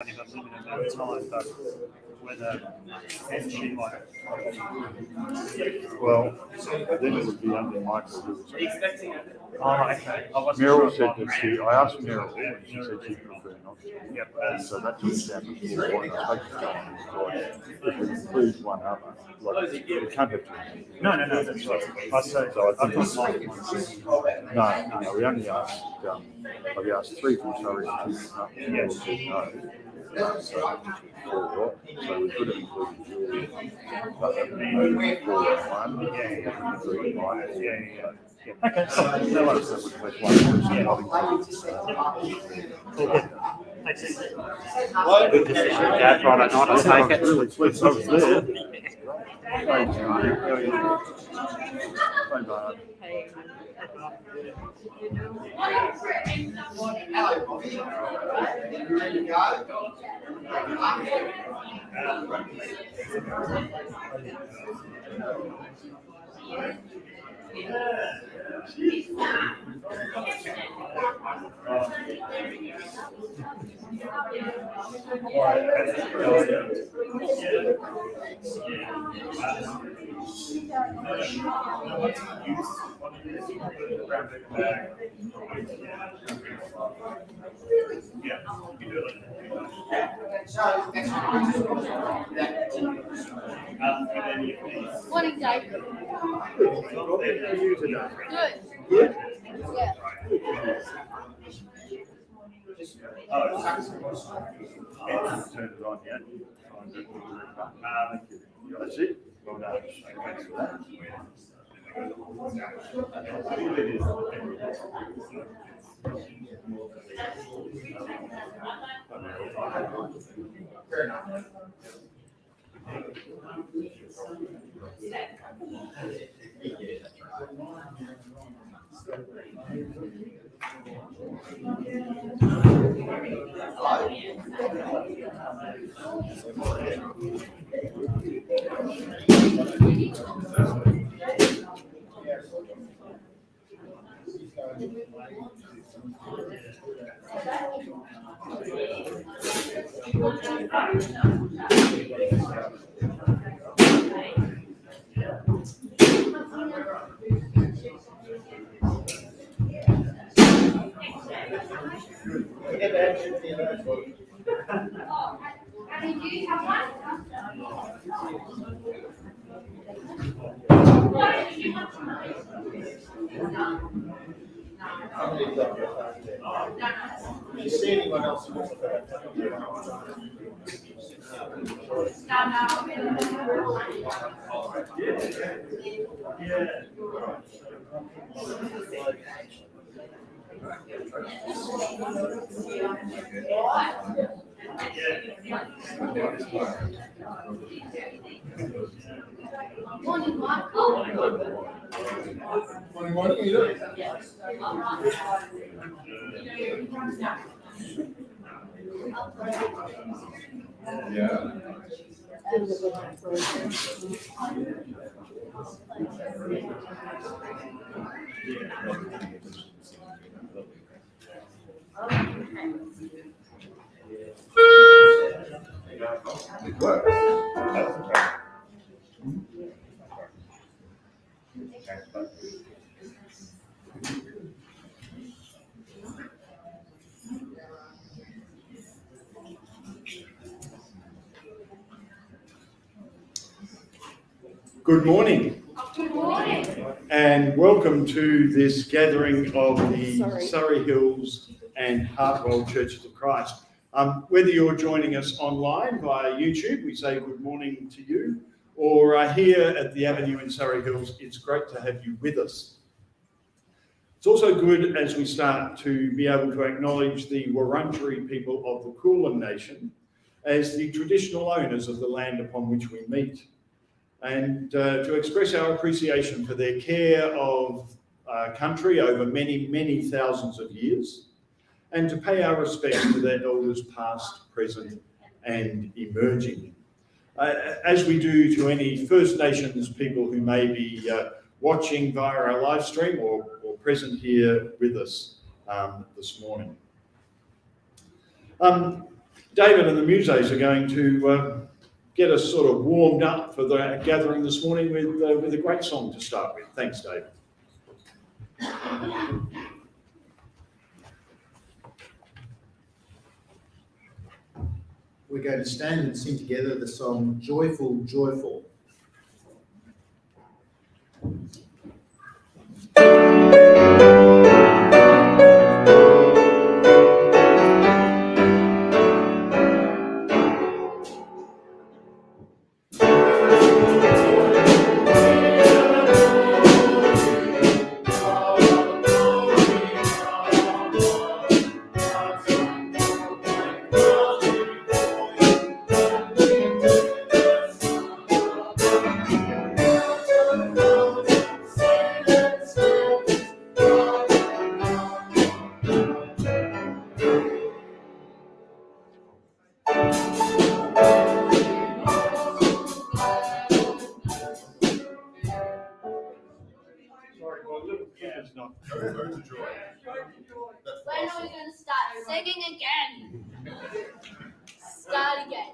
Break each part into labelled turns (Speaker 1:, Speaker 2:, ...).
Speaker 1: only got a limited amount of time, but whether she might.
Speaker 2: Well, then it would be under Michael Hughes.
Speaker 1: Oh, okay. I wasn't
Speaker 2: Meryl
Speaker 1: sure.
Speaker 2: said that I asked Meryl, and she said she'd prefer not to.
Speaker 1: Yep.
Speaker 2: So that took us down to 4 points. If we include one other, like, we can't have two.
Speaker 1: No, that's right. I thought Mike was.
Speaker 2: No, we only asked, we asked 3 from Surrey and 2 from Hutton.
Speaker 1: Yes.
Speaker 2: So we could have included Julie, but that would be 4 and 1. Including Michael.
Speaker 1: Okay.
Speaker 2: No worries, that would make one person not included.
Speaker 3: Good decision, Dad. Friday night, I'll take it.
Speaker 2: Really pleased I was there. Thanks, Johnny. How are you? Bye, bye.
Speaker 4: Morning, Dave. Good.
Speaker 2: Good?
Speaker 4: Yeah.
Speaker 2: Turn it on yet? That's it. Well done. Thanks for that. Fair enough.
Speaker 4: Did you have one?
Speaker 5: Do you see anyone else who wants to
Speaker 4: Morning, Michael.
Speaker 5: What are you doing? Yeah. It works. Good morning.
Speaker 4: Good morning.
Speaker 5: And welcome to this gathering of the Surrey Hills and HeartWell Churches of Christ. Whether you're joining us online via YouTube, we say good morning to you, or here at the Avenue in Surrey Hills, it's great to have you with us. It's also good as we start to be able to acknowledge the Wurundjeri people of the Kulin Nation as the traditional owners of the land upon which we meet, and to express our appreciation for their care of country over many, many thousands of years, and to pay our respects to their elders past, present, and emerging. As we do to any First Nations people who may be watching via our live stream or present here with us this morning. David and the musos are going to get us sort of warmed up for the gathering this morning with a great song to start with. Thanks, David.
Speaker 6: We're going to stand and sing together the song Joyful, Joyful.
Speaker 4: When are we going to start singing again? Start again.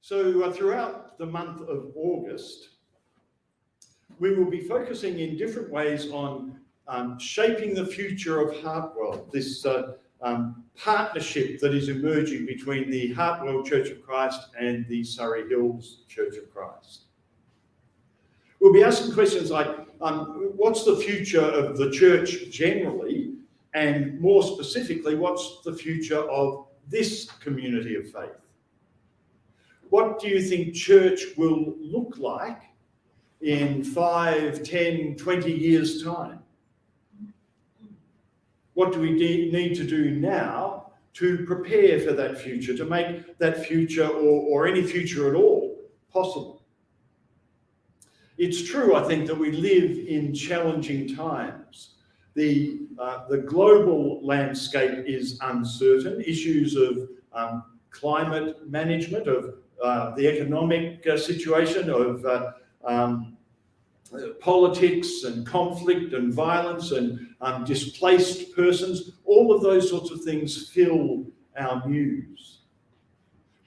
Speaker 5: So throughout the month of August, we will be focusing in different ways on shaping the future of HeartWell, this partnership that is emerging between the HeartWell Church of Christ and the Surrey Hills Church of Christ. We'll be asking questions like, what's the future of the church generally, and more specifically, what's the future of this community of faith? What do you think church will look like in 5, 10, 20 years' time? What do we need to do now to prepare for that future, to make that future or any future at all possible? It's true, I think, that we live in challenging times. The global landscape is uncertain. Issues of climate management, of the economic situation, of politics and conflict and violence and displaced persons, all of those sorts of things fill our news.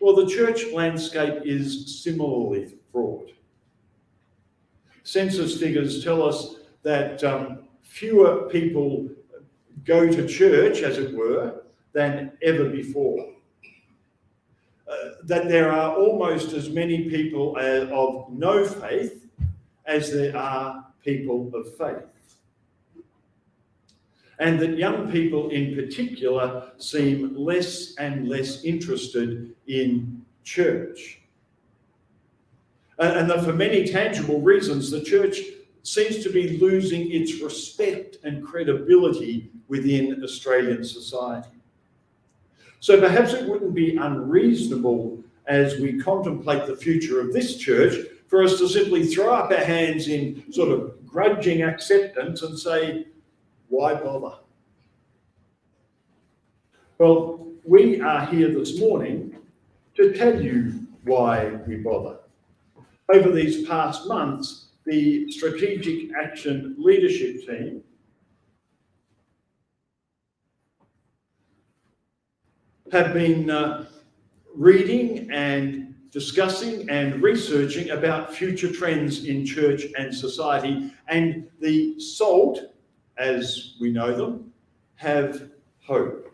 Speaker 5: Well, the church landscape is similarly fraught. Census figures tell us that fewer people go to church, as it were, than ever before. that there are almost as many people of no faith as there are people of faith. And that young people in particular seem less and less interested in church. And that for many tangible reasons, the church seems to be losing its respect and credibility within Australian society. So perhaps it wouldn't be unreasonable as we contemplate the future of this church for us to simply throw up our hands in sort of grudging acceptance and say, why bother? Well, we are here this morning to tell you why we bother. Over these past months, the Strategic Action Leadership Team have been reading and discussing and researching about future trends in church and society, and the SALT, as we know them, have hope.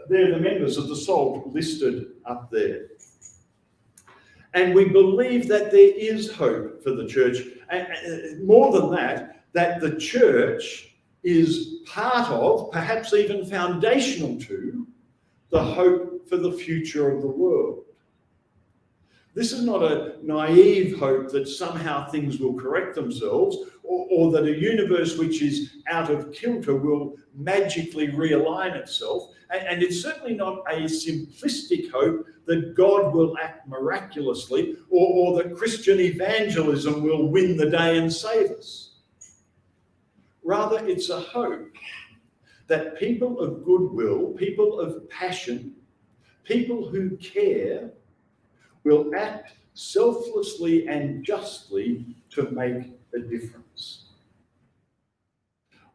Speaker 5: They're the members of the SALT listed up there. And we believe that there is hope for the church. And more than that, that the church is part of, perhaps even foundational to, the hope for the future of the world. This is not a naive hope that somehow things will correct themselves, or that a universe which is out of kilter will magically realign itself. And it's certainly not a simplistic hope that God will act miraculously, or that Christian evangelism will win the day and save us. Rather, it's a hope that people of goodwill, people of passion, people who care, will act selflessly and justly to make a difference.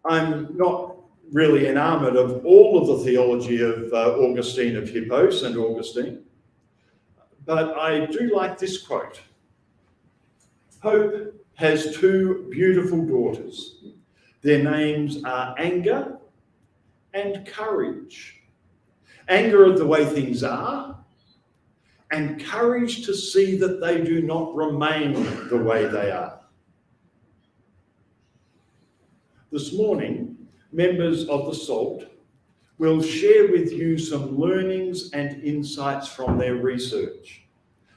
Speaker 5: I'm not really enamoured of all of the theology of Augustine of Hippo, St. Augustine, but I do like this quote. Hope has two beautiful daughters. Their names are anger and courage. Anger at the way things are, and courage to see that they do not remain the way they are. This morning, members of the SALT will share with you some learnings and insights from their research,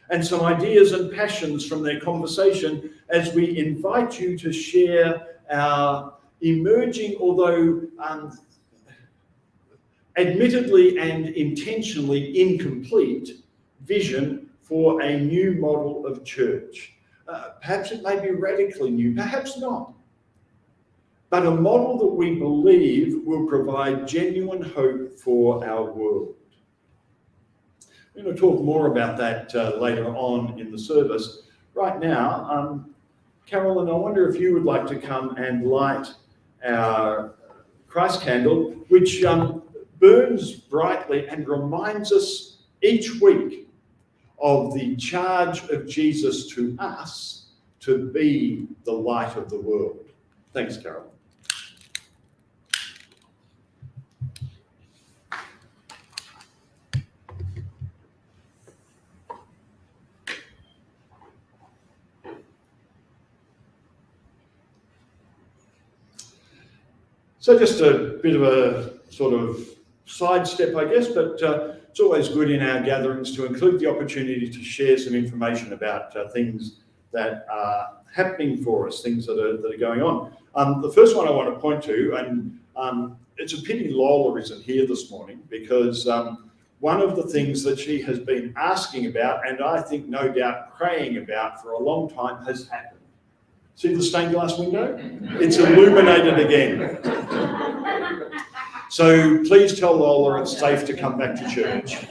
Speaker 5: and some ideas and passions from their conversation as we invite you to share our emerging, although admittedly and intentionally incomplete, vision for a new model of church. Perhaps it may be radically new, perhaps not, but a model that we believe will provide genuine hope for our world. We're going to talk more about that later on in the service. Right now, Carolyn, I wonder if you would like to come and light our Christ candle, which burns brightly and reminds us each week of the charge of Jesus to us to be the light of the world. Thanks, Carolyn. So just a bit of a sort of sidestep, I guess, but it's always good in our gatherings to include the opportunity to share some information about things that are happening for us, things that are going on. The first one I want to point to, and it's a pity Lola isn't here this morning, because one of the things that she has been asking about, and I think no doubt praying about for a long time, has happened. See the stained glass window? It's illuminated again. So please tell Lola it's safe to come back to church.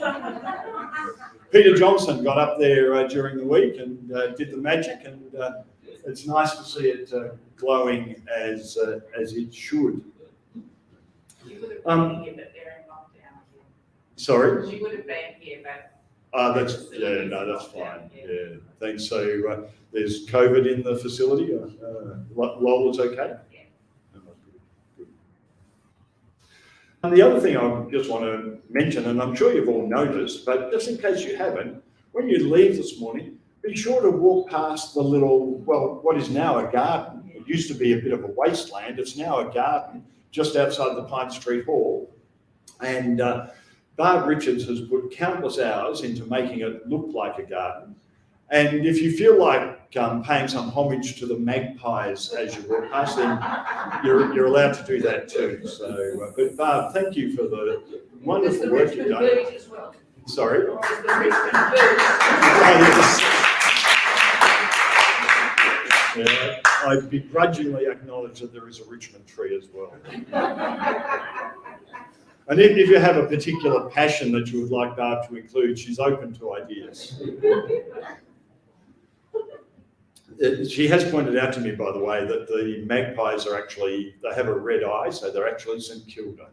Speaker 5: Peter Johnson got up there during the week and did the magic, and it's nice to see it glowing as it should.
Speaker 7: She would have been here, but they're in lockdown.
Speaker 5: Sorry?
Speaker 7: She would have been here, but.
Speaker 5: That's fine. Yeah, thanks. So there's COVID in the facility. Lola's okay.
Speaker 7: Yeah.
Speaker 5: And the other thing I just want to mention, and I'm sure you've all noticed, but just in case you haven't, when you leave this morning, be sure to walk past the little, well, what is now a garden. It used to be a bit of a wasteland. It's now a garden just outside the Pine Street Hall. And Barb Richards has put countless hours into making it look like a garden. And if you feel like paying some homage to the magpies as you walk past, then you're allowed to do that too. So, but Barb, thank you for the wonderful work you've done.
Speaker 7: As well.
Speaker 5: Sorry?
Speaker 7: The Richmond
Speaker 5: Yeah, I begrudgingly acknowledge that there is a Richmond tree as well. And if you have a particular passion that you would like Barb to include, she's open to ideas. She has pointed out to me, by the way, that the magpies are actually, they have a red eye, so they're actually St Kilda.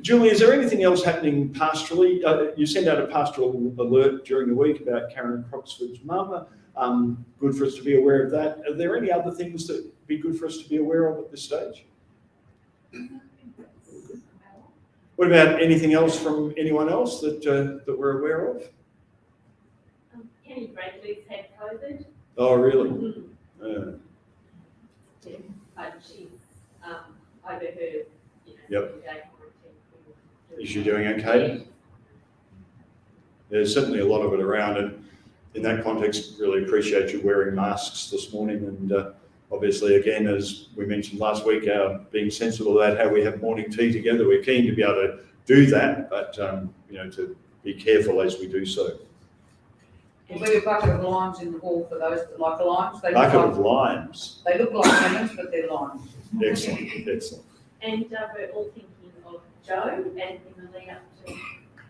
Speaker 5: Julie, is there anything else happening pastorally? You sent out a pastoral alert during the week about Karen Croxford's mum. Good for us to be aware of that. Are there any other things that would be good for us to be aware of at this stage? What about anything else from anyone else that that we're aware of?
Speaker 7: Kenny Bradley's had COVID.
Speaker 5: Oh, really?
Speaker 7: But she's overheard.
Speaker 5: Yep. Is she doing okay? There's certainly a lot of it around, and in that context, really appreciate you wearing masks this morning. And obviously, again, as we mentioned last week, being sensible about how we have morning tea together, we're keen to be able to do that, but to be careful as we do so.
Speaker 8: We'll leave a bucket of limes in the hall for those that like the limes.
Speaker 5: Bucket of limes.
Speaker 8: They look like lemons, but they're limes.
Speaker 5: Excellent, excellent.
Speaker 7: And we're all thinking of Joe and Emily up to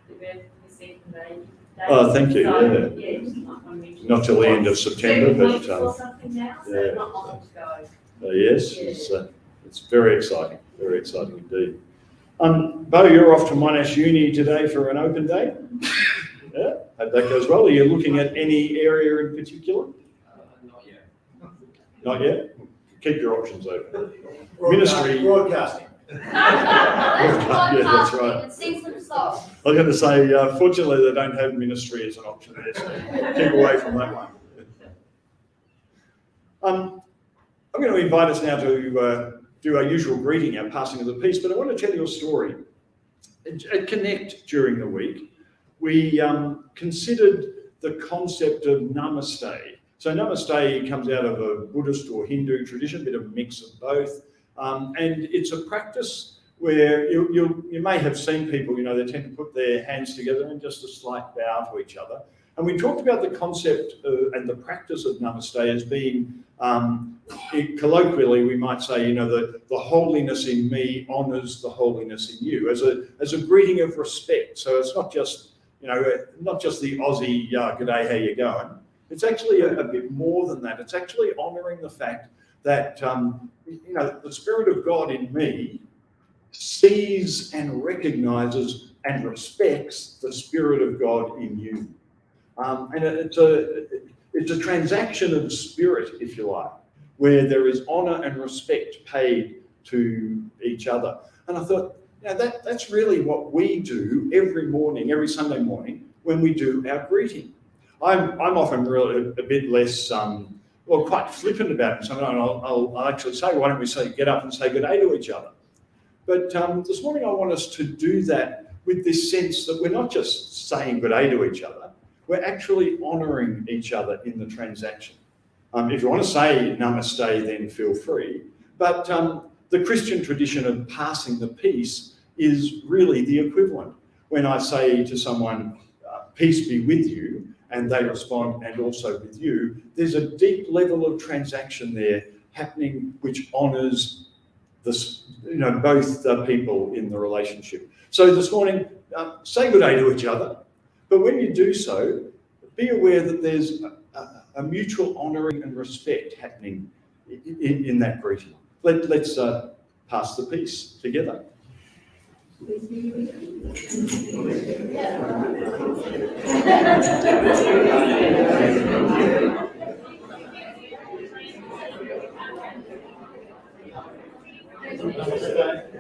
Speaker 7: the birth of the second baby.
Speaker 5: Oh, thank you.
Speaker 7: So,
Speaker 5: Yeah.
Speaker 7: just might want to mention
Speaker 5: Not till the end of September,
Speaker 7: 7
Speaker 5: but
Speaker 7: weeks or something now, so
Speaker 5: yeah.
Speaker 7: not long to go.
Speaker 5: Yes, it's very exciting indeed. Bo, you're off to Monash Uni today for an open day. Yeah, hope that goes well. Are you looking at any area in particular?
Speaker 6: Not yet.
Speaker 5: Not yet? Keep your options open. Ministry.
Speaker 6: Broadcasting.
Speaker 5: Yeah, that's right.
Speaker 4: And sing some songs.
Speaker 5: I was going to say, fortunately, they don't have ministry as an option there, so keep away from that one. I'm going to invite us now to do our usual greeting, our passing of the peace, but I want to tell you a story. At Connect during the week, we considered the concept of namaste. So namaste comes out of a Buddhist or Hindu tradition, a bit of a mix of both. And it's a practice where you may have seen people, they tend to put their hands together and just a slight bow to each other. And we talked about the concept and the practice of namaste as being, colloquially, we might say, the holiness in me honours the holiness in you, as a greeting of respect. So it's not just, not just the Aussie, g'day, how you going? It's actually a bit more than that. It's actually honouring the fact that, the Spirit of God in me sees and recognises and respects the Spirit of God in you. And it's a transaction of spirit, if you like, where there is honour and respect paid to each other. And I thought, that's really what we do every morning, every Sunday morning, when we do our greeting. I'm often really a bit less, quite flippant about it. So I'll actually say, why don't we get up and say good day to each other? But this morning I want us to do that with this sense that we're not just saying good day to each other, we're actually honouring each other in the transaction. If you want to say namaste, then feel free. But the Christian tradition of passing the peace is really the equivalent. When I say to someone, peace be with you, and they respond, and also with you, there's a deep level of transaction there happening which honours both the people in the relationship. So this morning, say good day to each other, but when you do so, be aware that there's a mutual honouring and respect happening in that greeting. Let's pass the peace together.
Speaker 1: Don't make that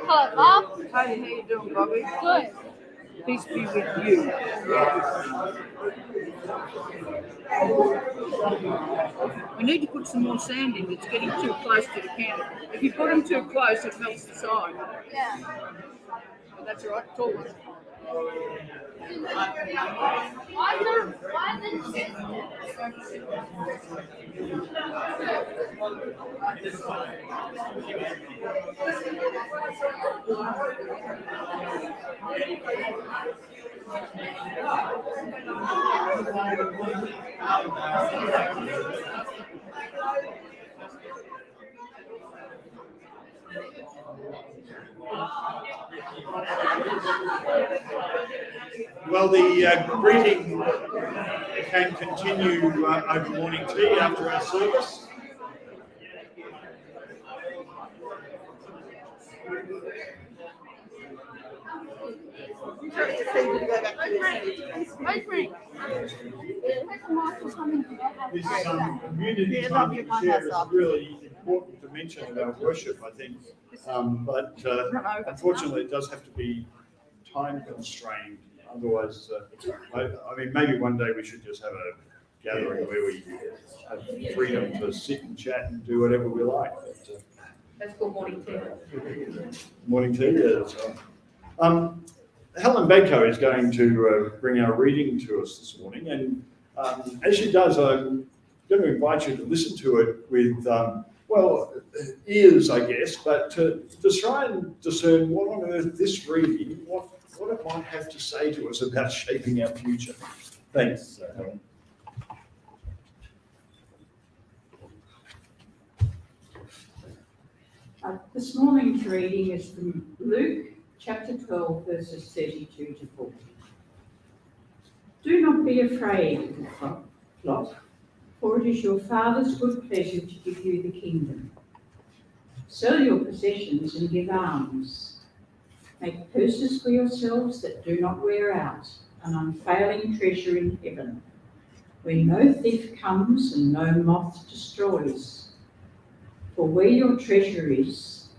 Speaker 4: Hello, Bob.
Speaker 8: Hey, how you doing, Bobby?
Speaker 4: Good.
Speaker 8: Peace be with you. We need to put some more sand in. It's getting too close to the can. If you put them too close, it melts the side.
Speaker 4: Yeah.
Speaker 8: But that's all right. Tall one.
Speaker 4: Why
Speaker 5: Well, the greeting can continue over morning tea after our service. This community time to share is really important dimension of our worship, I think. But unfortunately, it does have to be time constrained. Otherwise, I mean, maybe one day we should just have a gathering where we have freedom to sit and chat and do whatever we like. But,
Speaker 8: That's called morning tea.
Speaker 5: morning tea, yeah, that's right. Helen Badcock is going to bring our reading to us this morning, and as she does, I'm going to invite you to listen to it with, well, ears, I guess, but to try and discern what on earth this reading, what it might have to say to us about shaping our future. Thanks, Helen.
Speaker 9: This morning's reading is from Luke chapter 12, verses 32 to 40. Do not be afraid, flock, for it is your Father's good pleasure to give you the kingdom. Sell your possessions and give alms. Make purses for yourselves that do not wear out, an unfailing treasure in heaven, where no thief comes and no moth destroys. For where your treasure is,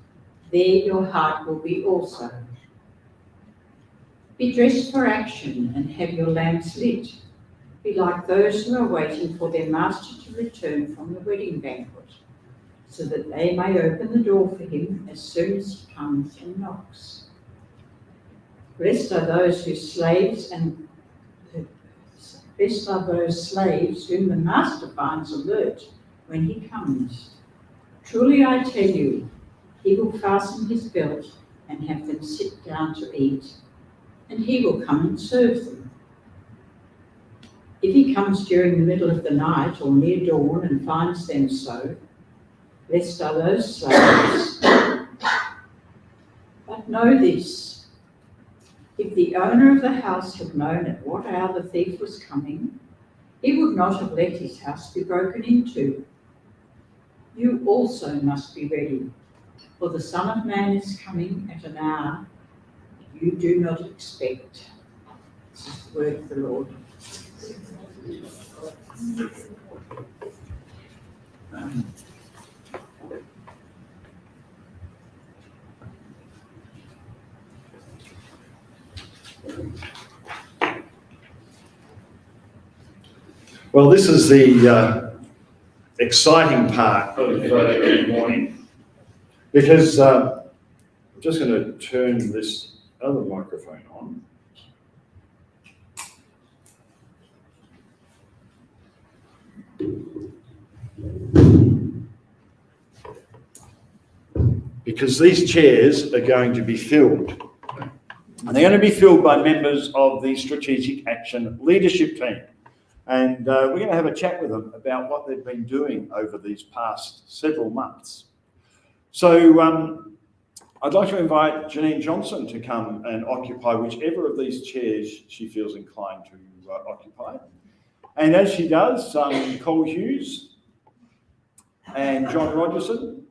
Speaker 9: there your heart will be also. Be dressed for action and have your lamps lit. Be like those who are waiting for their master to return from the wedding banquet, so that they may open the door for him as soon as he comes and knocks. Blessed are those slaves whom the master finds alert when he comes. Truly I tell you, he will fasten his belt and have them sit down to eat, and he will come and serve them. If he comes during the middle of the night or near dawn and finds them so, blessed are those slaves. But know this, if the owner of the house had known at what hour the thief was coming, he would not have let his house be broken into. You also must be ready, For the Son of Man is coming at an hour you do not expect. This is the word of the Lord.
Speaker 5: Well, this is the exciting part of the morning, because I'm just going to turn this other microphone on. Because these chairs are going to be filled. And they're going to be filled by members of the Strategic Action Leadership Team. And we're going to have a chat with them about what they've been doing over these past several months. So I'd like to invite Janine Johnston to come and occupy whichever of these chairs she feels inclined to occupy. And as she does, Col Hughes and John Rogerson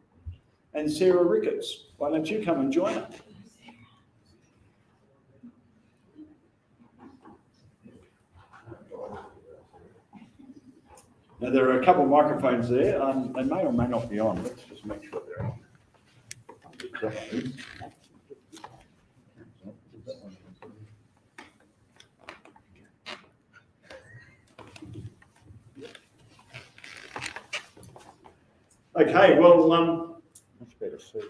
Speaker 5: and Sarah Ricketts, why don't you come and join us? Now, there are a couple of microphones there. They may or may not be on. Let's just make sure they're on. Okay, well,
Speaker 2: Much better suit.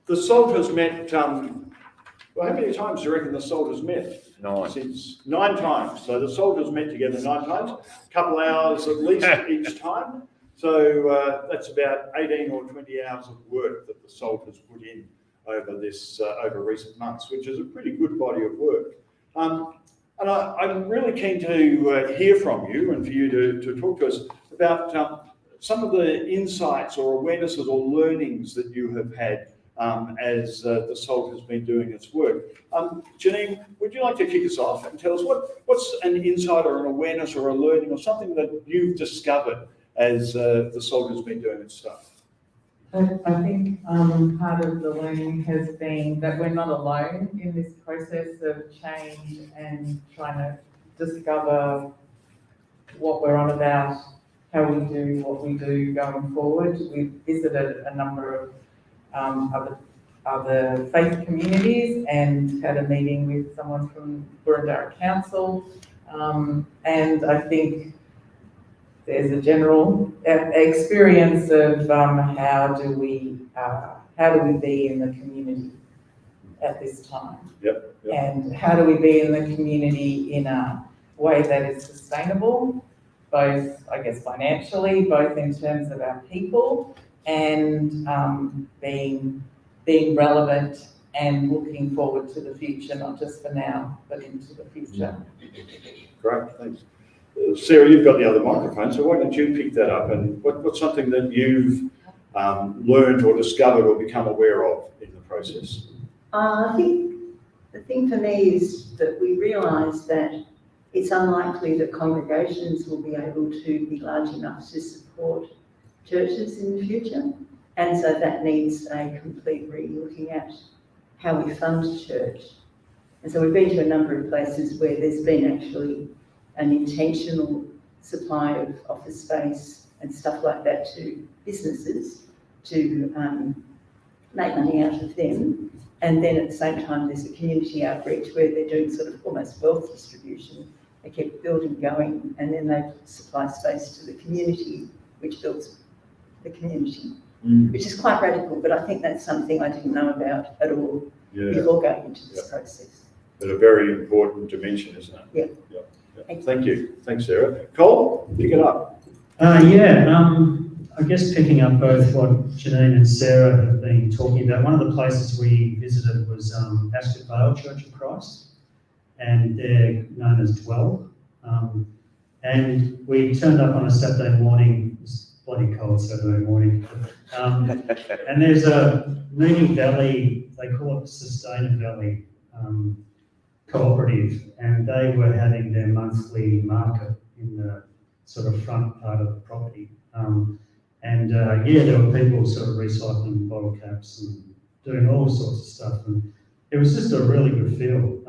Speaker 5: the SALT has met, well, how many times do you reckon the SALT has met?
Speaker 2: 9.
Speaker 5: Since 9 times. So the SALT has met together 9 times, a couple of hours at least each time. So that's about 18 or 20 hours of work that the SALT has put in over this, over recent months, which is a pretty good body of work. And I'm really keen to hear from you and for you to talk to us about some of the insights or awarenesses or learnings that you have had as the SALT has been doing its work. Janine, would you like to kick us off and tell us what's an insight or an awareness or a learning or something that you've discovered as the SALT has been doing its stuff?
Speaker 10: I think part of the learning has been that we're not alone in this process of change and trying to discover what we're on about, how we do what we do going forward. We've visited a number of other faith communities and had a meeting with someone from Burundara Council, and I think there's a general experience of how do we be in the community at this time?
Speaker 5: Yep.
Speaker 10: And how do we be in the community in a way that is sustainable, both, I guess, financially, both in terms of our people, and being relevant and looking forward to the future, not just for now, but into the future.
Speaker 5: Great, thanks. Sarah, you've got the other microphone, so why don't you pick that up? And what's something that you've learned or discovered or become aware of in the process?
Speaker 11: I think the thing for me is that we realise that it's unlikely that congregations will be able to be large enough to support churches in the future. And so that needs a complete re-looking at how we fund church. And so we've been to a number of places where there's been actually an intentional supply of office space and stuff like that to businesses to make money out of them. And then at the same time, there's a community outreach where they're doing sort of almost wealth distribution. They keep building going, and then they supply space to the community, which builds the community, which is quite radical, but I think that's something I didn't know about at all before going into this process.
Speaker 5: But a very important dimension, isn't it?
Speaker 11: Yeah.
Speaker 5: Thank you. Thanks, Sarah. Cole, pick it up.
Speaker 12: I guess picking up both what Janine and Sarah have been talking about, one of the places we visited was Ascot Vale Church of Christ, and they're known as Dwell. And we turned up on a Saturday morning, it's bloody cold Saturday morning, and there's a Mooney Valley, they call it Sustainer Valley cooperative, and they were having their monthly market in the sort of front part of the property. And there were people sort of recycling bottle caps and doing all sorts of stuff. And it was just a really good feel.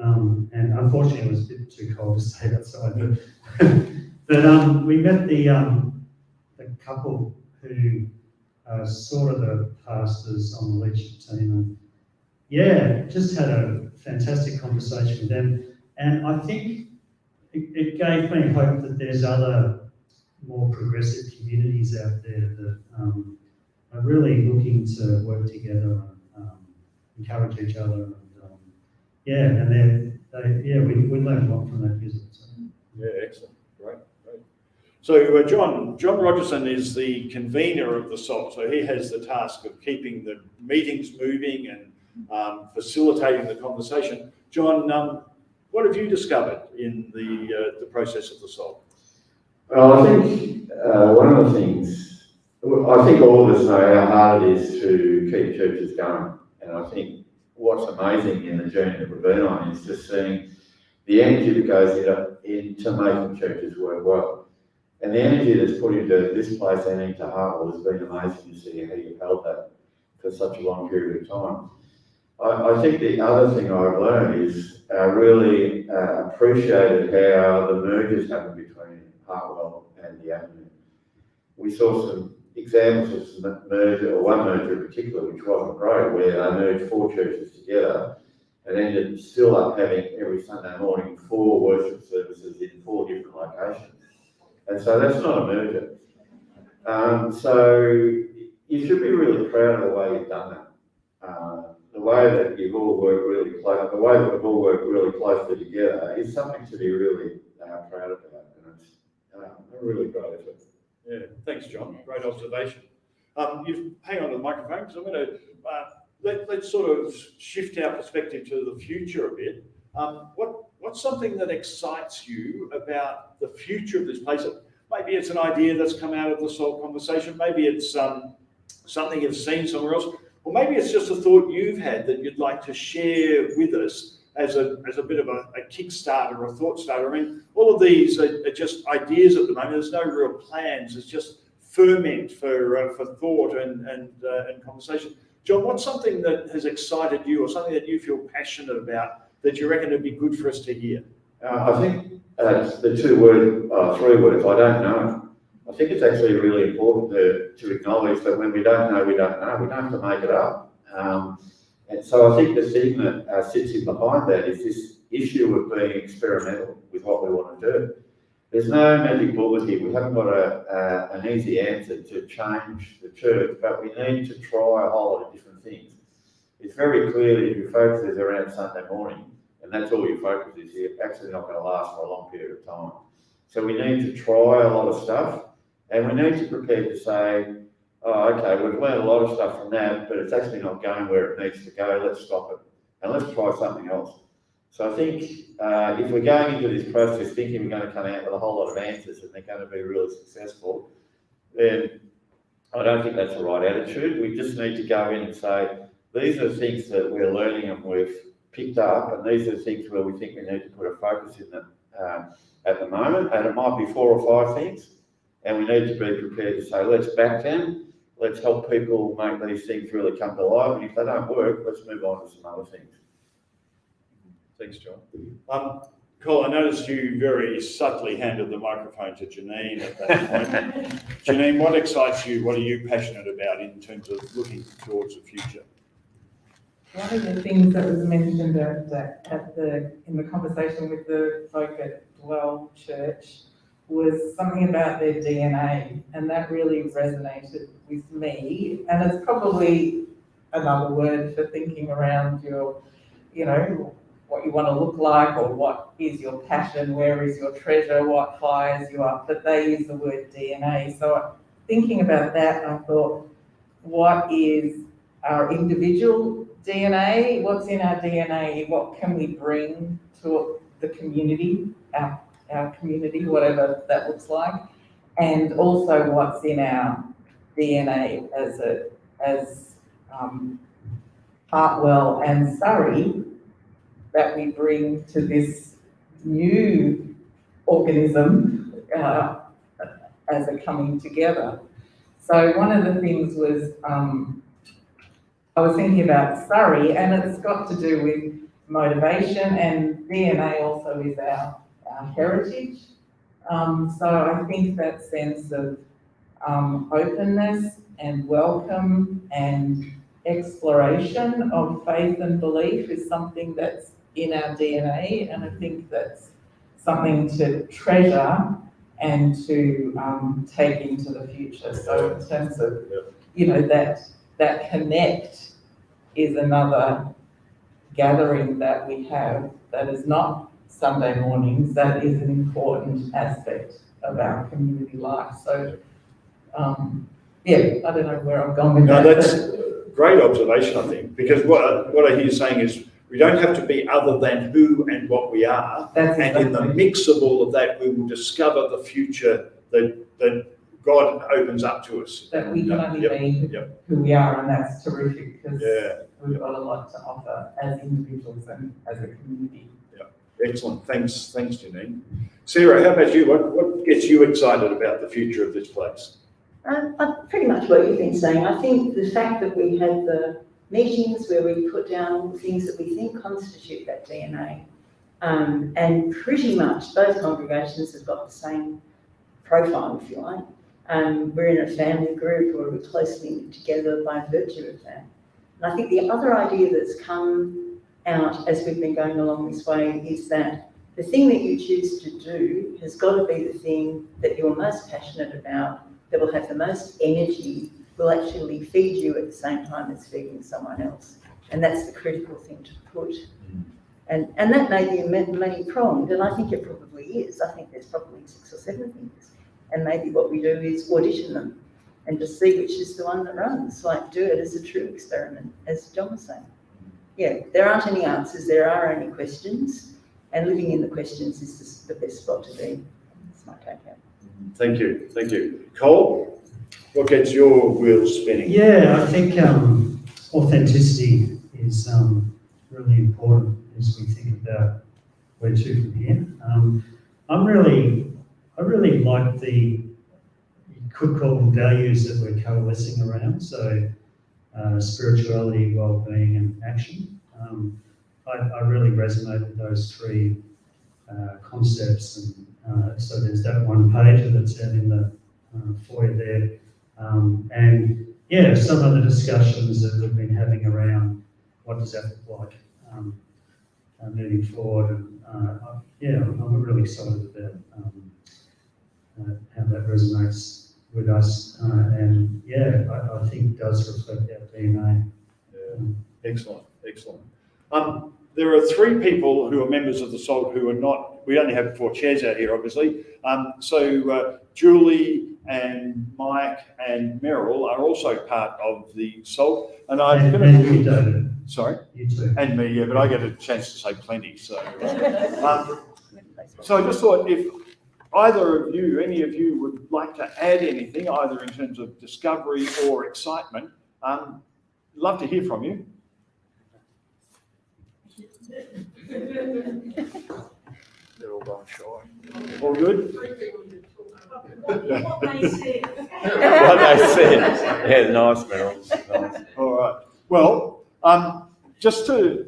Speaker 12: And unfortunately, it was a bit too cold to stay outside. But we met the couple who are sort of the pastors on the leadership team. And just had a fantastic conversation with them. And I think it gave me hope that there's other more progressive communities out there that are really looking to work together and encourage each other. And we learned a lot from that visit. So.
Speaker 5: Yeah, excellent. Great. So John Rogerson is the convener of the SOL. So he has the task of keeping the meetings moving and facilitating the conversation. John, what have you discovered in the process of the SOL?
Speaker 2: Well, I think one of the things, I think all of us know how hard it is to keep churches going. And I think what's amazing in the journey that we've been on is just seeing the energy that goes into making churches work well. And the energy that's put into this place and into HeartWell has been amazing to see how you've held that for such a long period of time. I think the other thing I've learned is really appreciated how the mergers happened between HeartWell and the Avenue. We saw some examples of some merger, or one merger in particular, which wasn't great, where they merged 4 churches together and ended still up having every Sunday morning 4 worship services in 4 different locations. And so that's not a merger. So you should be really proud of the way you've done that. The way that you've all worked really close, the way that we've all worked really closely together is something to be really proud about. And it's a really great effort.
Speaker 5: Yeah, thanks, John. Great observation. Hang on to the microphone because I'm going to let's sort of shift our perspective to the future a bit. What's something that excites you about the future of this place? Maybe it's an idea that's come out of the SOL conversation. Maybe it's something you've seen somewhere else. Or maybe it's just a thought you've had that you'd like to share with us as a bit of a kickstarter or a thought starter. I mean, all of these are just ideas at the moment. There's no real plans. It's just ferment for thought and conversation. John, what's something that has excited you or something that you feel passionate about that you reckon would be good for us to hear?
Speaker 2: I think the 3 words, I don't know. I think it's actually really important to acknowledge that when we don't know, we don't know. We don't have to make it up. And so I think the thing that sits in behind that is this issue of being experimental with what we want to do. There's no magic bullet here. We haven't got an easy answer to change the church, but we need to try a whole lot of different things. It's very clear that if your focus is around Sunday morning, and that's all your focus is, you're actually not going to last for a long period of time. So we need to try a lot of stuff, and we need to prepare to say, oh, okay, we've learned a lot of stuff from that, but it's actually not going where it needs to go. Let's stop it, and let's try something else. So I think if we're going into this process thinking we're going to come out with a whole lot of answers and they're going to be really successful, then I don't think that's the right attitude. We just need to go in and say, these are the things that we're learning and we've picked up, and these are the things where we think we need to put a focus in them at the moment, and it might be 4 or 5 things, and we need to be prepared to say, let's back them, let's help people make these things really come to life, and if they don't work, let's move on to some other things.
Speaker 5: Thanks, John. Col, I noticed you very subtly handed the microphone to Janine at that point. Janine, what excites you? What are you passionate about in terms of looking towards the future?
Speaker 10: One of the things that was mentioned in the conversation with the folk at Well Church was something about their DNA, and that really resonated with me. And it's probably another word for thinking around your, what you want to look like, or what is your passion, where is your treasure, what fires you up, but they use the word DNA. So thinking about that, I thought, what is our individual DNA? What's in our DNA? What can we bring to the community, our community, whatever that looks like? And also what's in our DNA as HeartWell and Surrey that we bring to this new organism as a coming together. So one of the things was, I was thinking about Surrey, and it's got to do with motivation, and DNA also is our heritage. So I think that sense of openness and welcome and exploration of faith and belief is something that's in our DNA, and I think that's something to treasure and to take into the future. So in terms of, you know, that connect is another gathering that we have that is not Sunday mornings, that is an important aspect of our community life. So, yeah, I don't know where I'm going with that.
Speaker 5: No, that's a great observation, I think, because what I hear you saying is we don't have to be other than who and what we are.
Speaker 10: That's
Speaker 5: and in the mix of all of that, we will discover the future that God opens up to us.
Speaker 10: That we can only be who we are, and that's terrific because we've got a lot to offer as individuals and as a community.
Speaker 5: Excellent. Thanks, Janine. Sarah, how about you? What gets you excited about the future of this place?
Speaker 11: Pretty much what you've been saying. I think the fact that we had the meetings where we put down things that we think constitute that DNA, and pretty much both congregations have got the same profile, if you like. We're in a family group where we're closely knit together by virtue of that. And I think the other idea that's come out as we've been going along this way is that the thing that you choose to do has got to be the thing that you're most passionate about, that will have the most energy, will actually feed you at the same time as feeding someone else. And that's the critical thing to put. And that may be many-pronged, and I think it probably is. I think there's probably 6 or 7 things. And maybe what we do is audition them and just see which is the one that runs, like do it as a true experiment, as John was saying. Yeah, there aren't any answers, there are only questions, and living in the questions is the best spot to be. That's my take out.
Speaker 5: Thank you. Col, what gets your wheels spinning?
Speaker 12: Yeah, I think authenticity is really important as we think about where to from here. I really like you could call them values that we're coalescing around. So spirituality, well-being, and action. I really resonate with those 3 concepts, and so there's that one page that's out in the foyer there, and yeah, some of the discussions that we've been having around what does that look like moving forward, and I'm really excited about how that resonates with us, and I think it does reflect our DNA.
Speaker 5: Excellent. There are 3 people who are members of the SALT who are not, we only have 4 chairs out here, obviously. So Julie and Mike and Meryl are also part of the SALT. And
Speaker 12: you, David.
Speaker 5: Sorry?
Speaker 12: You too.
Speaker 5: And me, but I get a chance to say plenty. So, so I just thought if any of you would like to add anything, either in terms of discovery or excitement, love to hear from you. They're all going shy. All good?
Speaker 7: What they said.
Speaker 3: What they said. Yeah, nice, Meryl. Nice.
Speaker 5: All right. Well, just to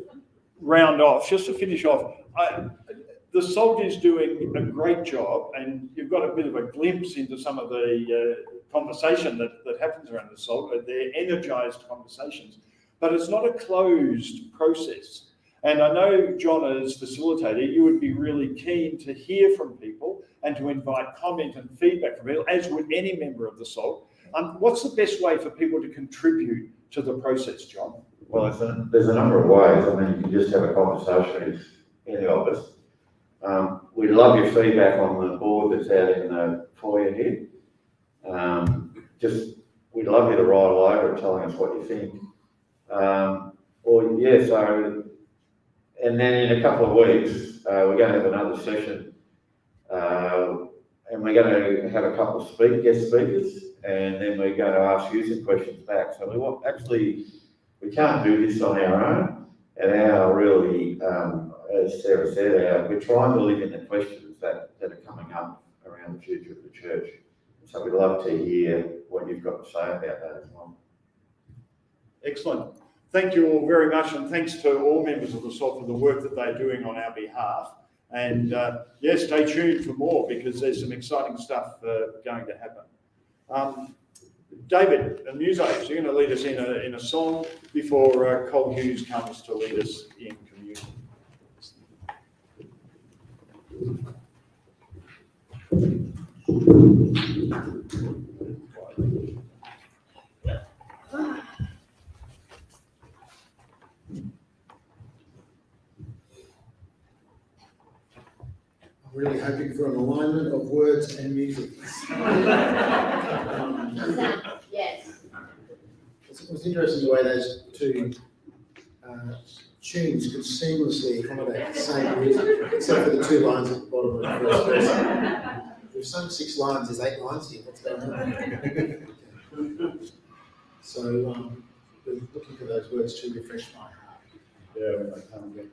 Speaker 5: round off, just to finish off, the SALT is doing a great job, and you've got a bit of a glimpse into some of the conversation that happens around the SALT. They're energised conversations, but it's not a closed process. And I know, John, as facilitator, you would be really keen to hear from people and to invite comment and feedback from people, as would any member of the SALT. What's the best way for people to contribute to the process, John?
Speaker 2: Well, there's a number of ways. I mean, you can just have a conversation with any of us. We'd love your feedback on the board that's out in the foyer here. We'd love you to write all over it telling us what you think. And then in a couple of weeks, we're going to have another session, and we're going to have a couple of guest speakers, and then we're going to ask you some questions back. So we can't do this on our own, and really, as Sarah said, we're trying to live in the questions that are coming up around the future of the church. So we'd love to hear what you've got to say about that as well.
Speaker 5: Excellent. Thank you all very much, and thanks to all members of the SOT for the work that they're doing on our behalf. And yes, stay tuned for more, because there's some exciting stuff going to happen. David and Musos, you're going to lead us in a song before Col Hughes comes to lead us in communion.
Speaker 6: I'm really hoping for an alignment of words and music.
Speaker 4: Yes.
Speaker 6: It was interesting the way those two tunes could seamlessly accommodate the same music, except for the 2 lines at the bottom of the first verse. We've sung 6 lines, there's 8 lines here. What's going on? So we're looking for those words to refresh my heart.
Speaker 5: Yeah, when they come again.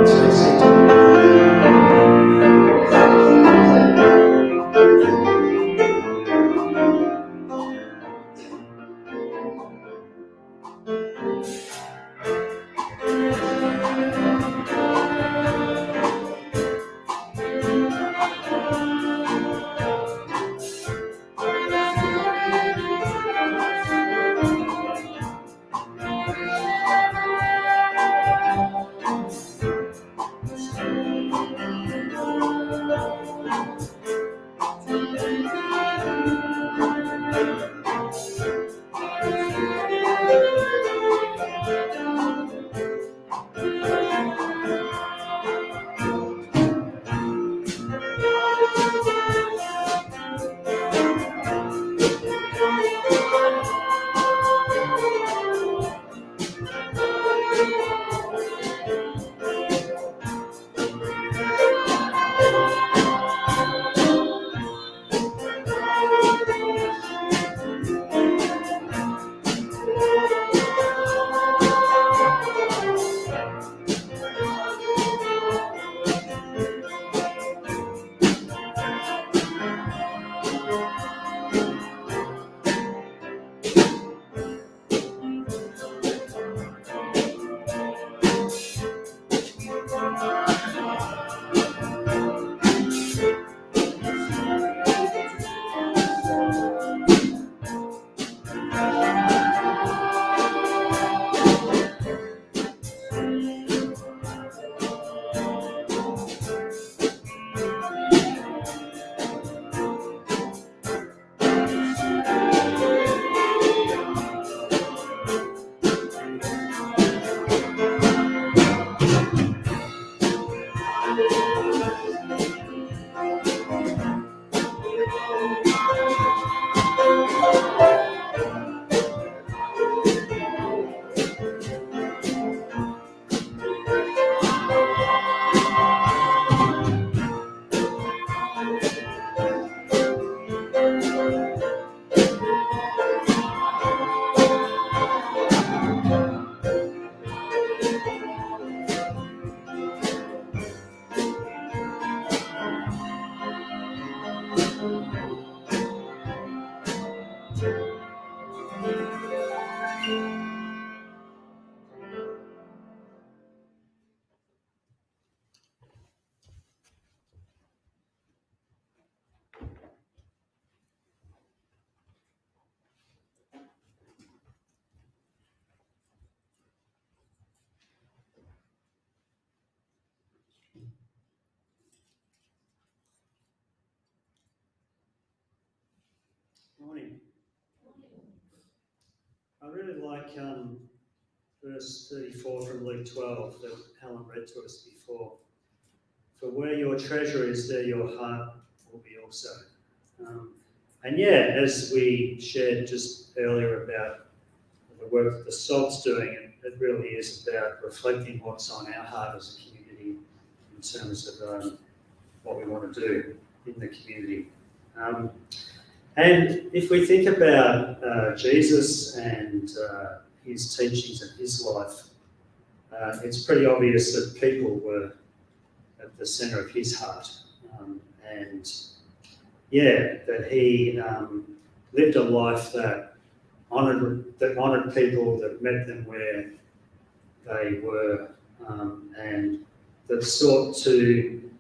Speaker 6: Stay seated.
Speaker 12: Morning. I really like verse 34 from Luke 12 that Helen read to us before. For where your treasure is, there your heart will be also. And yeah, as we shared just earlier about the work that the SOT's doing, it really is about reflecting what's on our heart as a community in terms of what we want to do in the community. And if we think about Jesus and his teachings and his life, it's pretty obvious that people were at the centre of his heart. And yeah, that he lived a life that honoured people, that met them where they were, and that sought to,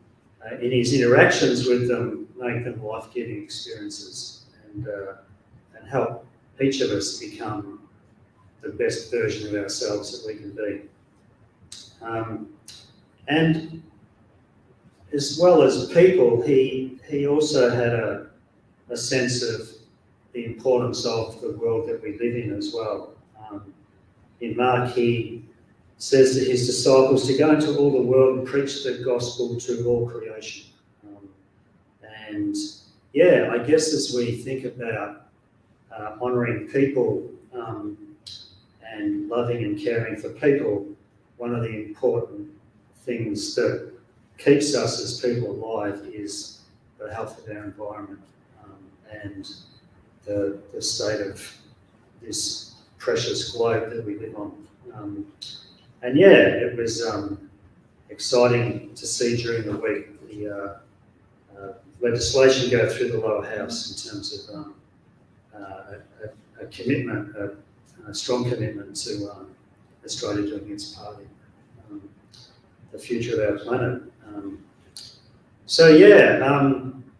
Speaker 12: in his interactions with them, make them life-giving experiences and help each of us become the best version of ourselves that we can be. And as well as people, he also had a sense of the importance of the world that we live in as well. In Mark, he says to his disciples to go into all the world and preach the gospel to all creation. And yeah, I guess as we think about honouring people and loving and caring for people, one of the important things that keeps us as people alive is the health of our environment and the state of this precious globe that we live on. And yeah, it was exciting to see during the week the legislation go through the lower house in terms of a commitment, a strong commitment to Australia doing its part in the future of our planet. So yeah,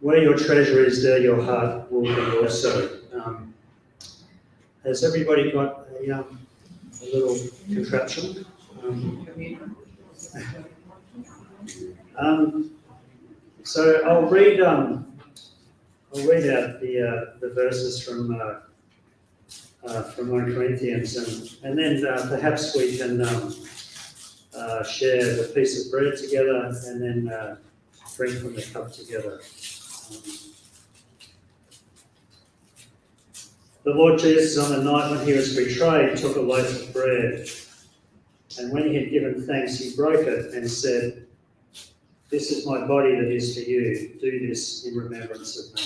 Speaker 12: where your treasure is, there your heart will be also. Has everybody got a little contraption? So I'll read out the verses from 1 Corinthians, and then perhaps we can share the piece of bread together, and then drink from the cup together. The Lord Jesus, on the night when he was betrayed, took a loaf of bread, and when he had given thanks, he broke it and said, "This is my body that is for you. Do this in remembrance of me."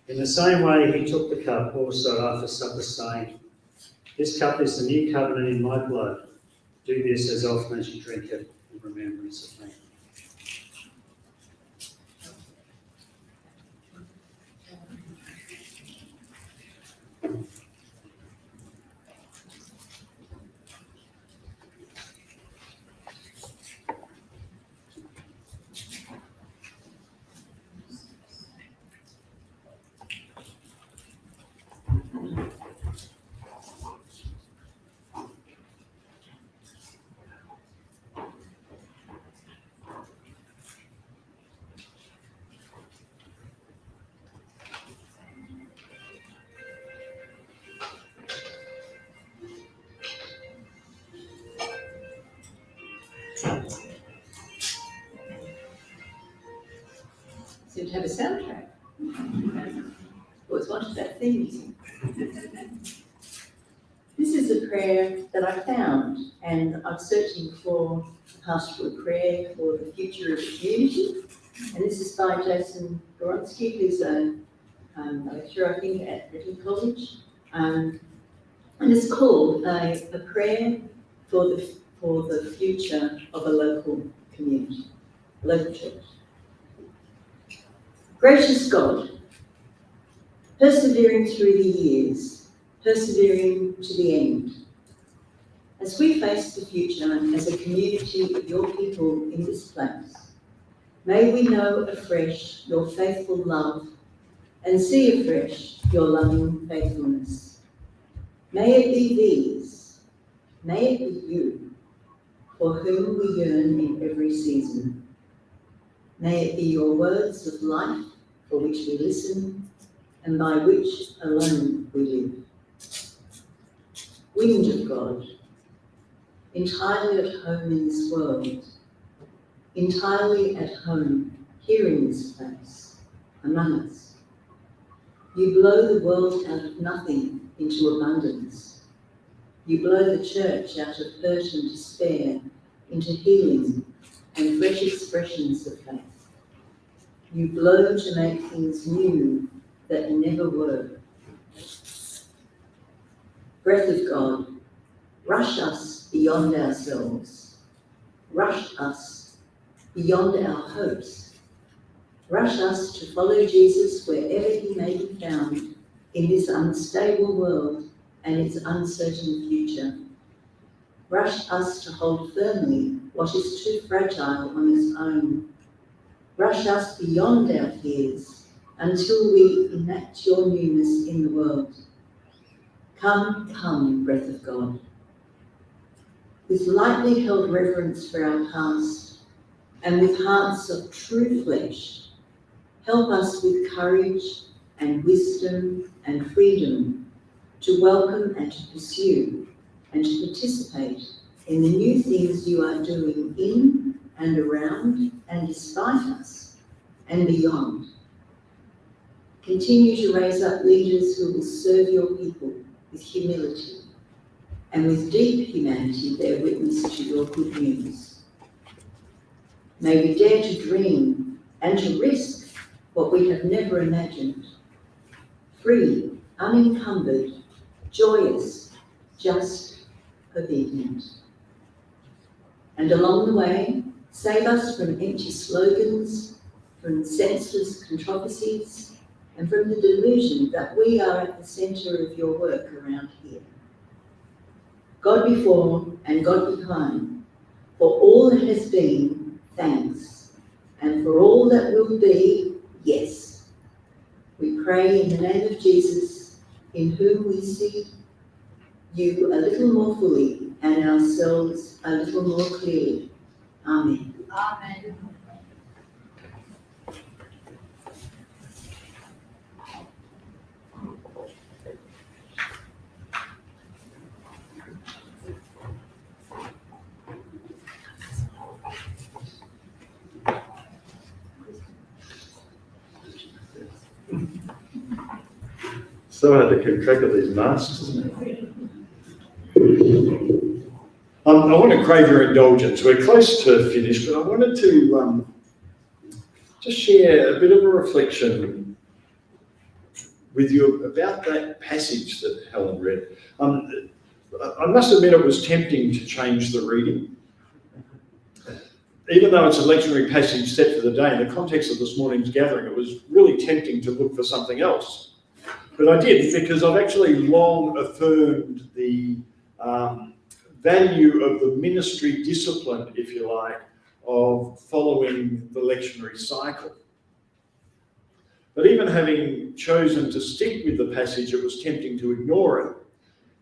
Speaker 12: In the same way, he took the cup also after supper, saying, "This cup is the new covenant in my blood. Do this as often as you drink it in remembrance of me."
Speaker 11: Seem to have a soundtrack. Always wanted that theme music. This is a prayer that I found, and I'm searching for a pastoral prayer for the future of the community. And this is by Jason Goronsky, who's a lecturer, I think, at Ricketts College. And it's called a prayer for the future of a local community, a local church. Gracious God, persevering through the years, persevering to the end, as we face the future as a community of your people in this place, may we know afresh your faithful love and see afresh your loving faithfulness. May it be these, may it be you, for whom we yearn in every season. May it be your words of life for which we listen and by which alone we live. Wind of God, entirely at home in this world, entirely at home here in this place, among us. You blow the world out of nothing into abundance. You blow the church out of hurt and despair into healing and fresh expressions of faith. You blow to make things new that never were. Breath of God, rush us beyond ourselves. Rush us beyond our hopes. Rush us to follow Jesus wherever he may be found in this unstable world and its uncertain future. Rush us to hold firmly what is too fragile on its own. Rush us beyond our fears until we enact your newness in the world. Come, come, breath of God. With lightly held reverence for our past and with hearts of true flesh, help us with courage and wisdom and freedom to welcome and to pursue and to participate in the new things you are doing in and around and despite us and beyond. Continue to raise up leaders who will serve your people with humility and with deep humanity bear witness to your good news. May we dare to dream and to risk what we have never imagined. Free, unencumbered, joyous, just, obedient. And along the way, save us from empty slogans, from senseless controversies, and from the delusion that we are at the centre of your work around here. God before and God behind, for all that has been, thanks, and for all that will be, yes. We pray in the name of Jesus, in whom we see you a little more fully and ourselves a little more clearly. Amen.
Speaker 4: Amen.
Speaker 5: So hard to keep track of these masks, isn't it? I want to crave your indulgence. We're close to finish, but I wanted to just share a bit of a reflection with you about that passage that Helen read. I must admit it was tempting to change the reading. Even though it's a lectionary passage set for the day, in the context of this morning's gathering, it was really tempting to look for something else. But I did, because I've actually long affirmed the value of the ministry discipline, if you like, of following the lectionary cycle. But even having chosen to stick with the passage, it was tempting to ignore it,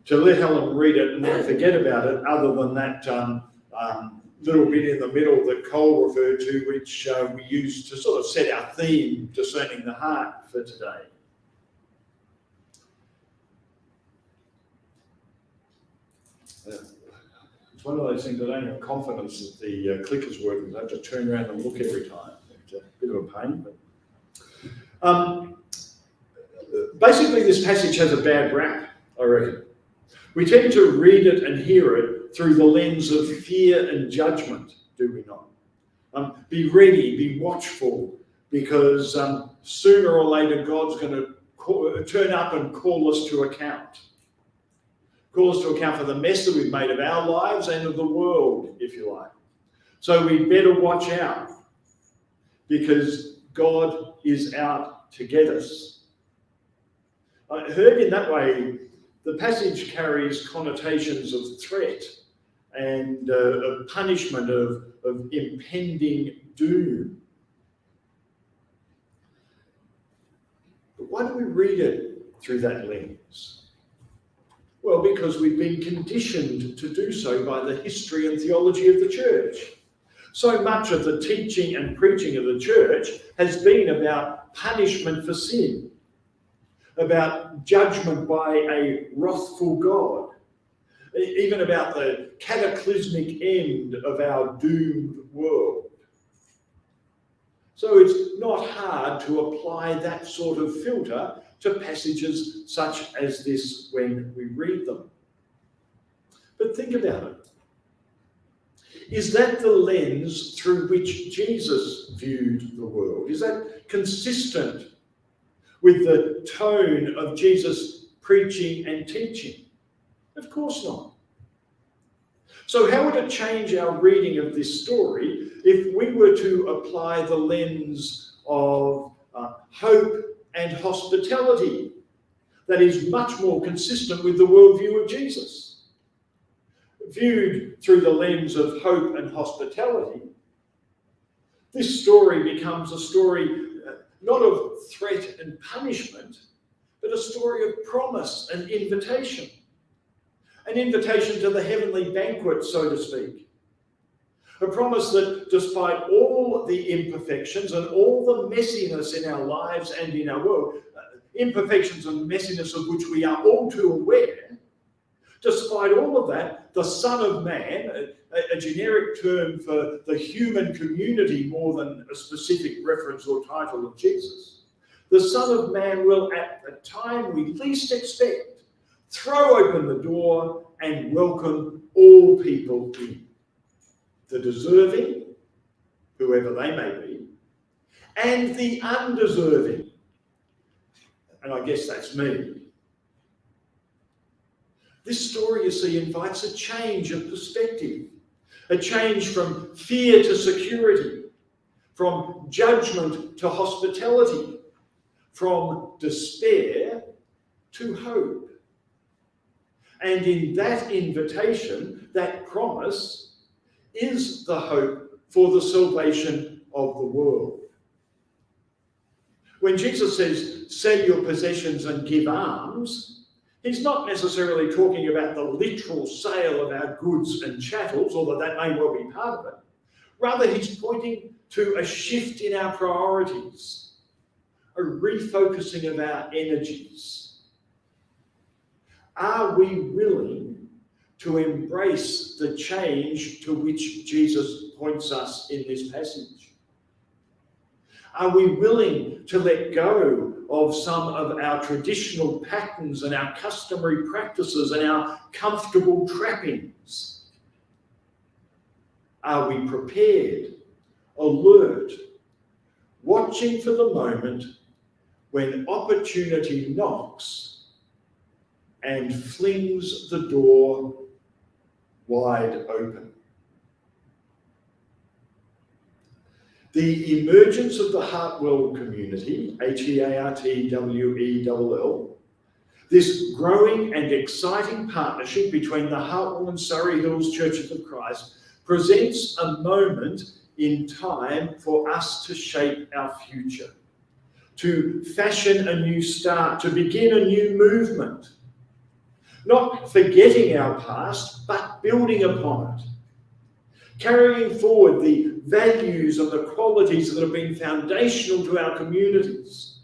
Speaker 5: to let Helen read it and then forget about it, other than that little bit in the middle that Col referred to, which we used to sort of set our theme, Discerning the Heart, for today. It's one of those things I don't have confidence that the clicker's working. I have to turn around and look every time. It's a bit of a pain. But basically, this passage has a bad rap, I reckon. We tend to read it and hear it through the lens of fear and judgment, do we not? Be ready, be watchful, because sooner or later God's going to turn up and call us to account. Call us to account for the mess that we've made of our lives and of the world, if you like. So we better watch out, because God is out to get us. Heard in that way, the passage carries connotations of threat and of punishment, of impending doom. But why do we read it through that lens? Well, because we've been conditioned to do so by the history and theology of the church. So much of the teaching and preaching of the church has been about punishment for sin, about judgment by a wrathful God, even about the cataclysmic end of our doomed world. So it's not hard to apply that sort of filter to passages such as this when we read them. But think about it. Is that the lens through which Jesus viewed the world? Is that consistent with the tone of Jesus' preaching and teaching? Of course not. So how would it change our reading of this story if we were to apply the lens of hope and hospitality that is much more consistent with the worldview of Jesus? Viewed through the lens of hope and hospitality, this story becomes a story not of threat and punishment, but a story of promise and invitation. An invitation to the heavenly banquet, so to speak. A promise that despite all the imperfections and all the messiness in our lives and in our world, imperfections and messiness of which we are all too aware, despite all of that, the Son of Man, a generic term for the human community more than a specific reference or title of Jesus, the Son of Man will, at the time we least expect, throw open the door and welcome all people in. The deserving, whoever they may be, and the undeserving. And I guess that's me. This story, you see, invites a change of perspective, a change from fear to security, from judgment to hospitality, from despair to hope. And in that invitation, that promise is the hope for the salvation of the world. When Jesus says, sell your possessions and give alms, he's not necessarily talking about the literal sale of our goods and chattels, although that may well be part of it. Rather, he's pointing to a shift in our priorities, a refocusing of our energies. Are we willing to embrace the change to which Jesus points us in this passage? Are we willing to let go of some of our traditional patterns and our customary practices and our comfortable trappings? Are we prepared, alert, watching for the moment when opportunity knocks and flings the door wide open? The emergence of the HeartWell community, HeartWell, this growing and exciting partnership between the HeartWell and Surrey Hills Churches of Christ, presents a moment in time for us to shape our future, to fashion a new start, to begin a new movement. Not forgetting our past, but building upon it. Carrying forward the values and the qualities that have been foundational to our communities,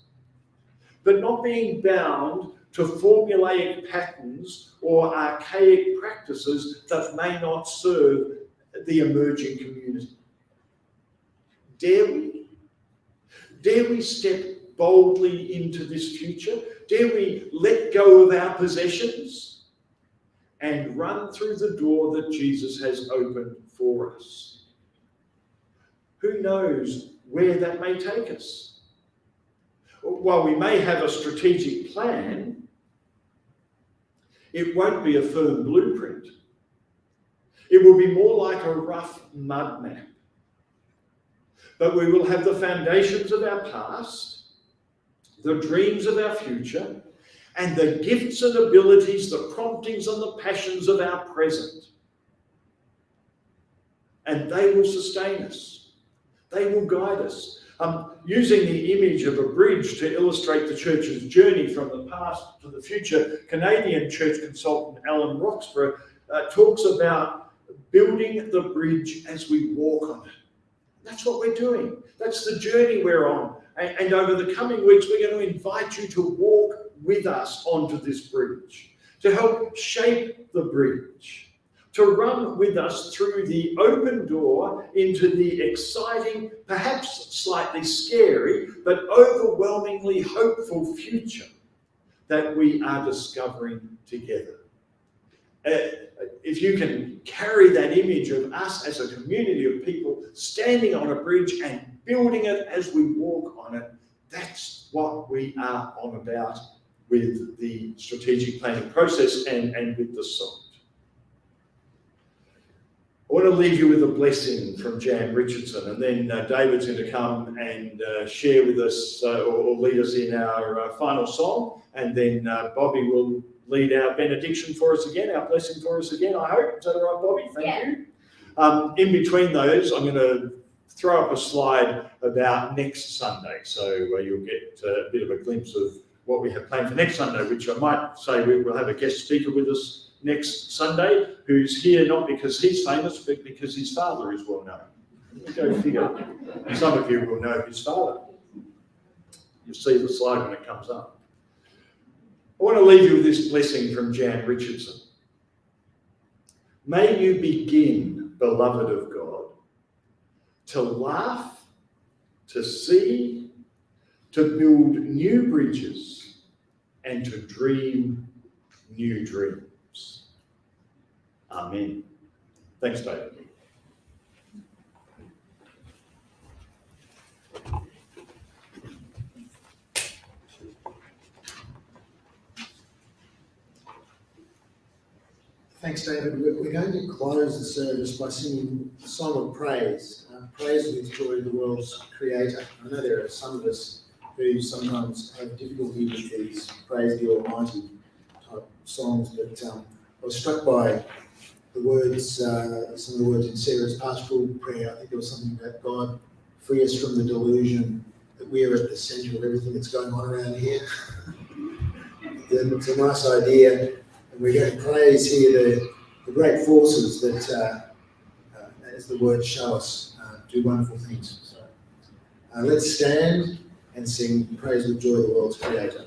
Speaker 5: but not being bound to formulaic patterns or archaic practices that may not serve the emerging community. Dare we? Dare we step boldly into this future? Dare we let go of our possessions and run through the door that Jesus has opened for us? Who knows where that may take us? While we may have a strategic plan, it won't be a firm blueprint. It will be more like a rough mud map. But we will have the foundations of our past, the dreams of our future, and the gifts and abilities, the promptings and the passions of our present. And they will sustain us. They will guide us. Using the image of a bridge to illustrate the church's journey from the past to the future, Canadian church consultant Alan Roxburgh talks about building the bridge as we walk on it. That's what we're doing. That's the journey we're on. And over the coming weeks, we're going to invite you to walk with us onto this bridge, to help shape the bridge, to run with us through the open door into the exciting, perhaps slightly scary, but overwhelmingly hopeful future that we are discovering together. if you can carry that image of us as a community of people standing on a bridge and building it as we walk on it, that's what we are on about with the strategic planning process and with the site. I want to leave you with a blessing from Jan Richardson, and then David's going to come and share with us or lead us in our final song, and then Bobby will lead our benediction for us again, our blessing for us again, I hope. Is that all right, Bobby? Thank you. In between those, I'm going to throw up a slide about next Sunday, so you'll get a bit of a glimpse of what we have planned for next Sunday, which I might say we will have a guest speaker with us next Sunday, who's here not because he's famous, but because his father is well known. Go figure. Some of you will know his father. You'll see the slide when it comes up. I want to leave you with this blessing from Jan Richardson. May you begin, beloved of God, to laugh, to see, to build new bridges, and to dream new dreams. Amen. Thanks, David.
Speaker 6: Thanks, David. We're going to close the service by singing a song of praise. Praise with joy, the world's creator. I know there are some of us who sometimes have difficulty with these praise the Almighty type songs, but I was struck by the words, some of the words in Sarah's pastoral prayer. I think there was something about God free us from the delusion that we are at the centre of everything that's going on around here. It's a nice idea, and we're going to praise here the great forces that, as the words show us, do wonderful things. So let's stand and sing Praise with Joy, the world's creator.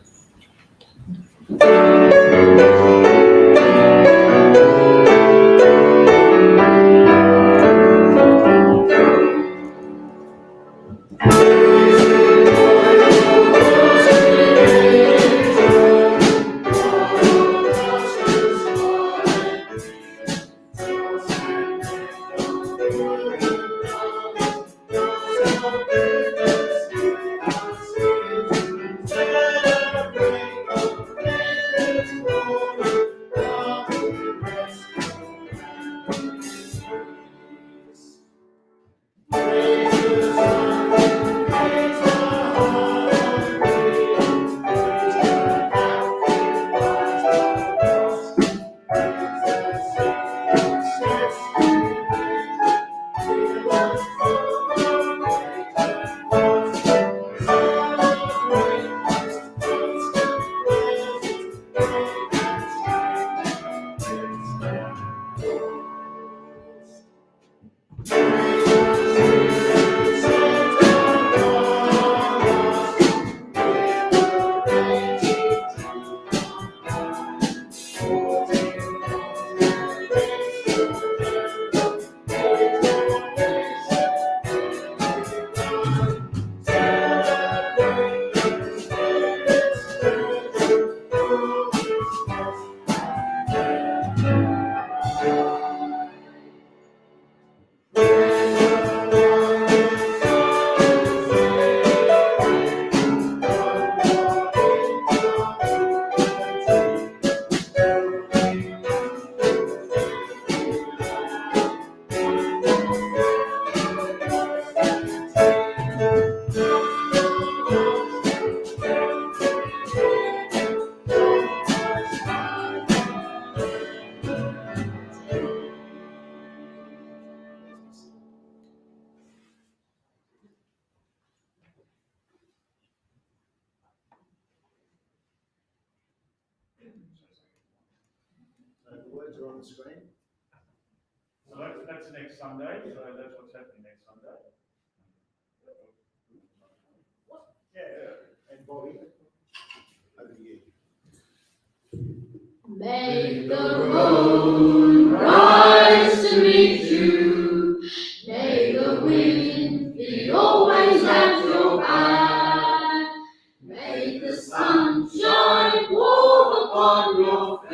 Speaker 6: The words are on the screen.
Speaker 5: So that's next Sunday, so that's what's happening next Sunday. Yeah, and Bobby, over to you.
Speaker 4: Make the road rise to meet you. May the wind be always at your back. May the sunshine warm upon your